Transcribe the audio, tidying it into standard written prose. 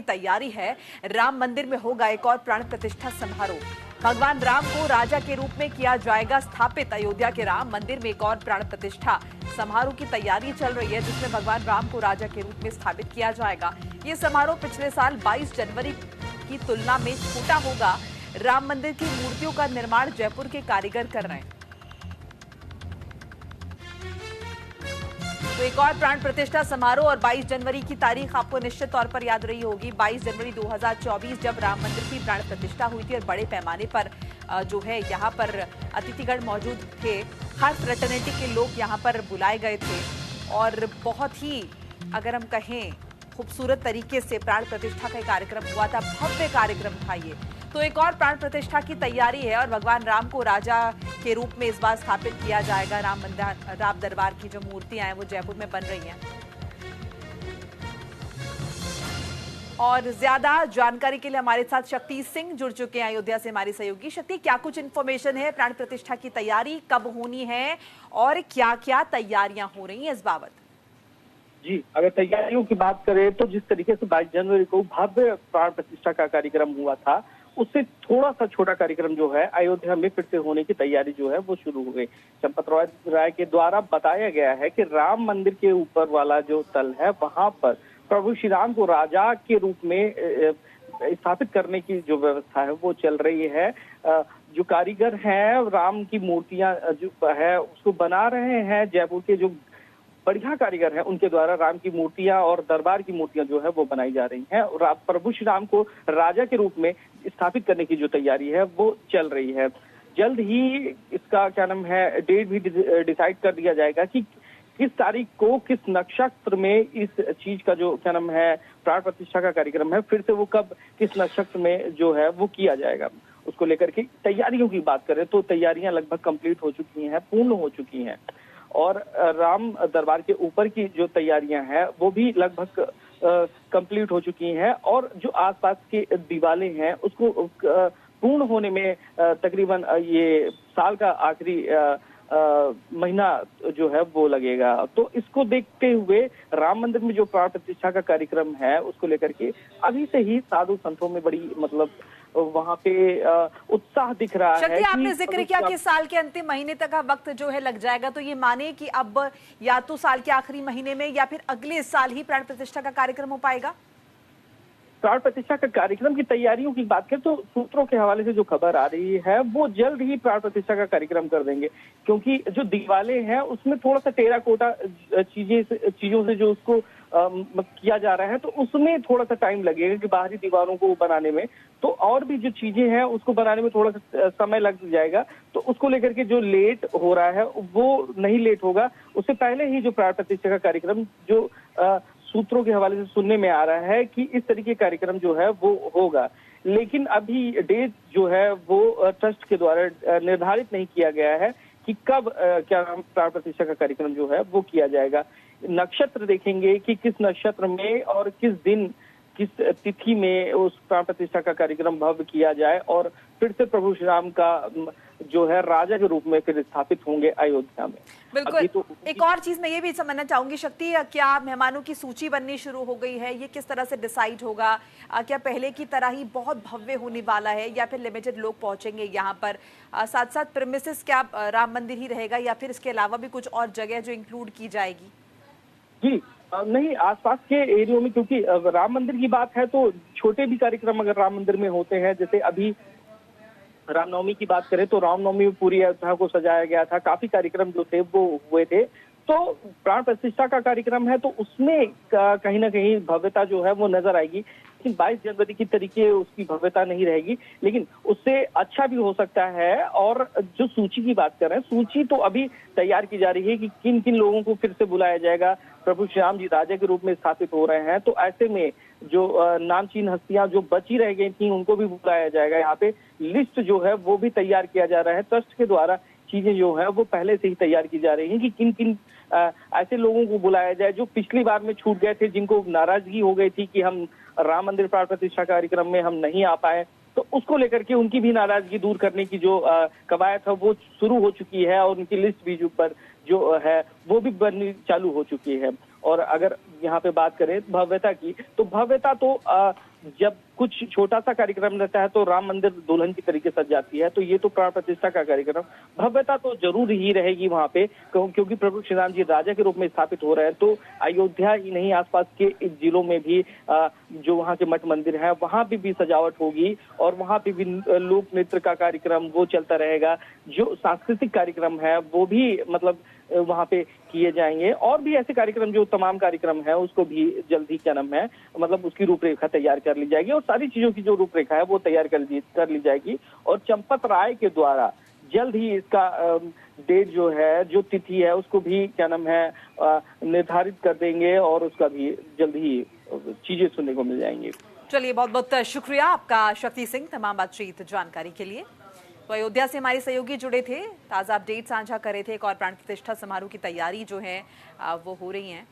तैयारी है। राम मंदिर में होगा एक और प्राण प्रतिष्ठा समारोह। भगवान राम को राजा के रूप में किया जाएगा स्थापित। अयोध्या के राम मंदिर में एक और प्राण प्रतिष्ठा समारोह की तैयारी चल रही है, जिसमें भगवान राम को राजा के रूप में स्थापित किया जाएगा। ये समारोह पिछले साल 22 जनवरी की तुलना में छोटा होगा। राम मंदिर की मूर्तियों का निर्माण जयपुर के कारीगर कर रहे हैं। तो एक और प्राण प्रतिष्ठा समारोह और 22 जनवरी की तारीख आपको निश्चित तौर पर याद रही होगी। 22 जनवरी 2024 जब राम मंदिर की प्राण प्रतिष्ठा हुई थी और बड़े पैमाने पर जो है यहाँ पर अतिथिगण मौजूद थे। हर फ्रेटर्निटी के लोग यहाँ पर बुलाए गए थे और बहुत ही, अगर हम कहें, खूबसूरत तरीके से प्राण प्रतिष्ठा का कार्यक्रम हुआ था। भव्य कार्यक्रम था ये। तो एक और प्राण प्रतिष्ठा की तैयारी है और भगवान राम को राजा के रूप में इस बार स्थापित किया जाएगा। राम दरबार की जो मूर्तियां हैं वो जयपुर में बन रही हैं। और ज्यादा जानकारी के लिए हमारे साथ शक्ति सिंह जुड़ चुके हैं अयोध्या से, हमारी सहयोगी। शक्ति, क्या कुछ इन्फॉर्मेशन है? प्राण प्रतिष्ठा की तैयारी कब होनी है और क्या क्या तैयारियां हो रही हैं इस बाबत? जी, अगर तैयारियों की बात करें तो जिस तरीके से 22 जनवरी को भव्य प्राण प्रतिष्ठा का कार्यक्रम हुआ था, उससे थोड़ा सा छोटा कार्यक्रम जो है अयोध्या में फिर से होने की तैयारी जो है वो शुरू हो गई। चंपत राय के द्वारा बताया गया है कि राम मंदिर के ऊपर वाला जो तल है वहां पर प्रभु श्री राम को राजा के रूप में स्थापित करने की जो व्यवस्था है वो चल रही है। जो कारीगर हैं राम की मूर्तियां जो है उसको बना रहे हैं, जयपुर के जो बढ़िया कारीगर हैं उनके द्वारा राम की मूर्तियां और दरबार की मूर्तियां जो है वो बनाई जा रही हैं और प्रभु श्री राम को राजा के रूप में स्थापित करने की जो तैयारी है वो चल रही है। जल्द ही इसका क्या नाम है डेट भी डिसाइड कर दिया जाएगा कि किस तारीख को किस नक्षत्र में इस चीज का जो क्या नाम है प्राण प्रतिष्ठा का कार्यक्रम है फिर से वो कब किस नक्षत्र में जो है वो किया जाएगा। उसको लेकर के तैयारियों की बात करें तो तैयारियां लगभग कंप्लीट हो चुकी हैं, पूर्ण हो चुकी हैं और राम दरबार के ऊपर की जो तैयारियां हैं वो भी लगभग कंप्लीट हो चुकी हैं और जो आसपास के दीवारें हैं उसको पूर्ण होने में तकरीबन ये साल का आखिरी महीना जो है वो लगेगा। तो इसको देखते हुए राम मंदिर में जो प्राण प्रतिष्ठा का कार्यक्रम है उसको लेकर के अभी से ही साधु संतों में बड़ी मतलब वहां पे उत्साह दिख रहा है। आपने जिक्र किया कि साल के अंतिम महीने तक का वक्त जो है लग जाएगा, तो ये माने कि अब या तो साल के आखिरी महीने में या फिर अगले साल ही प्राण प्रतिष्ठा का कार्यक्रम हो पाएगा? प्राण प्रतिष्ठा का कार्यक्रम की तैयारियों की बात करें तो सूत्रों के हवाले से जो खबर आ रही है वो जल्द ही प्राण प्रतिष्ठा का कार्यक्रम कर देंगे, क्योंकि जो दीवारें हैं उसमें थोड़ा सा टेराकोटा चीजों से जो उसको किया जा रहा है तो उसमें थोड़ा सा टाइम लगेगा कि बाहरी दीवारों को बनाने में, तो और भी जो चीजें हैं उसको बनाने में थोड़ा सा समय लग जाएगा। तो उसको लेकर के जो लेट हो रहा है वो नहीं लेट होगा, उससे पहले ही जो प्राण प्रतिष्ठा का कार्यक्रम जो सूत्रों के हवाले से सुनने में आ रहा है कि इस तरीके का कार्यक्रम जो है वो होगा। लेकिन अभी डेट जो है वो ट्रस्ट के द्वारा निर्धारित नहीं किया गया है कि कब क्या प्राण प्रतिष्ठा का कार्यक्रम जो है वो किया जाएगा। नक्षत्र देखेंगे कि किस नक्षत्र में और किस दिन किस तिथि में उस प्राण प्रतिष्ठा का कार्यक्रम भव्य किया जाए और फिर से प्रभु श्री राम का जो है राजा के रूप में फिर स्थापित होंगे अयोध्या में। बिल्कुल। तो एक और चीज मैं ये भी समझना चाहूंगी शक्ति, क्या मेहमानों की सूची बननी शुरू हो गई है? ये किस तरह से डिसाइड होगा? क्या पहले की तरह ही बहुत भव्य होने वाला है या फिर लिमिटेड लोग पहुंचेंगे यहाँ पर? साथ साथ प्रीमिसेस क्या राम मंदिर ही रहेगा या फिर इसके अलावा भी कुछ और जगह जो इंक्लूड की जाएगी? जी नहीं, आसपास के एरियो में, क्योंकि राम मंदिर की बात है तो छोटे भी कार्यक्रम अगर राम मंदिर में होते हैं, जैसे अभी रामनवमी की बात करें तो रामनवमी में पूरी अयोध्या को सजाया गया था, काफी कार्यक्रम जो थे वो हुए थे। तो प्राण प्रतिष्ठा का कार्यक्रम है तो उसमें कहीं ना कहीं भव्यता जो है वो नजर आएगी, लेकिन 22 जनवरी की तरीके उसकी भव्यता नहीं रहेगी, लेकिन उससे अच्छा भी हो सकता है। और जो सूची की बात कर रहे हैं, सूची तो अभी तैयार की जा रही है कि किन किन लोगों को फिर से बुलाया जाएगा। प्रभु श्री राम जी राजा के रूप में स्थापित हो रहे हैं तो ऐसे में जो नामचीन हस्तियां जो बची रह गई थी उनको भी बुलाया जाएगा। यहाँ पे लिस्ट जो है वो भी तैयार किया जा रहा है, ट्रस्ट के द्वारा चीजें जो है वो पहले से ही तैयार की जा रही हैं कि किन किन ऐसे लोगों को बुलाया जाए जो पिछली बार में छूट गए थे, जिनको नाराजगी हो गई थी कि हम राम मंदिर प्राण प्रतिष्ठा कार्यक्रम में हम नहीं आ पाए, तो उसको लेकर के उनकी भी नाराजगी दूर करने की जो कवायद है वो शुरू हो चुकी है और उनकी लिस्ट भी जो है वो भी बननी चालू हो चुकी है। और अगर यहाँ पे बात करें भव्यता की, तो भव्यता तो जब कुछ छोटा सा कार्यक्रम रहता है तो राम मंदिर दुल्हन की तरीके सज जाती है, तो ये तो प्राण प्रतिष्ठा का कार्यक्रम, भव्यता तो जरूर ही रहेगी वहां पे, क्योंकि प्रभु श्री राम जी राजा के रूप में स्थापित हो रहे हैं। तो अयोध्या ही नहीं, आसपास के जिलों में भी जो वहाँ के मठ मंदिर है वहां पे भी सजावट होगी और वहां पे भी लोक नृत्य का कार्यक्रम वो चलता रहेगा। जो सांस्कृतिक कार्यक्रम है वो भी मतलब वहां पे किए जाएंगे, और भी ऐसे कार्यक्रम जो तमाम कार्यक्रम है उसको भी जल्द ही क्या नाम है मतलब उसकी रूपरेखा तैयार कर ली जाएगी और सारी चीजों की जो रूपरेखा है वो तैयार कर ली जाएगी। और चंपत राय के द्वारा जल्द ही इसका डेट जो है, जो तिथि है, उसको भी क्या नाम है निर्धारित कर देंगे और उसका भी जल्द ही चीजें सुनने को मिल जाएंगी। चलिए, बहुत बहुत शुक्रिया आपका शक्ति सिंह, तमाम बातचीत जानकारी के लिए। तो अयोध्या से हमारे सहयोगी जुड़े थे, ताज़ा अपडेट साझा कर रहे थे। एक और प्राण प्रतिष्ठा समारोह की तैयारी जो है वो हो रही है।